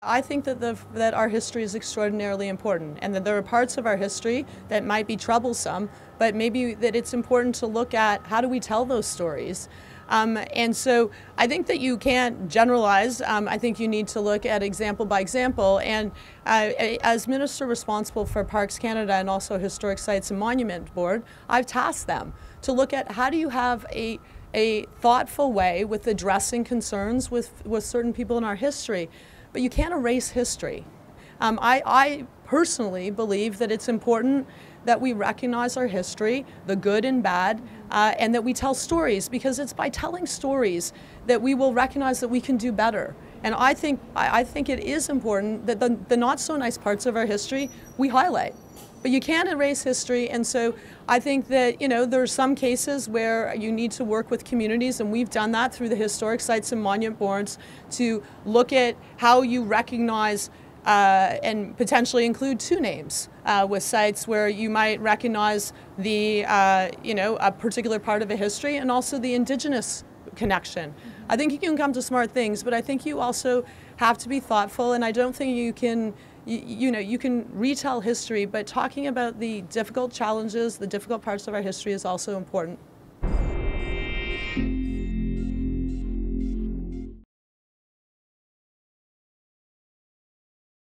I think that our history is extraordinarily important, and that there are parts of our history that might be troublesome, but maybe that it's important to look at how do we tell those stories. And so I think that you can't generalize. I think you need to look at example by example. And as Minister responsible for Parks Canada and also Historic Sites and Monument Board, I've tasked them to look at how do you have a thoughtful way with addressing concerns with certain people in our history. But you can't erase history. I personally believe that it's important that we recognize our history, the good and bad, and that we tell stories, because it's by telling stories that we will recognize that we can do better. And I think it is important that the not so nice parts of our history we highlight. But you can't erase history, and so I think that, you know, there are some cases where you need to work with communities, and we've done that through the Historic Sites and Monument Boards to look at how you recognize and potentially include two names with sites where you might recognize the, a particular part of a history and also the Indigenous connection. I think you can come to smart things, but I think you also have to be thoughtful, and I don't think you can, you can retell history, but talking about the difficult challenges, the difficult parts of our history is also important.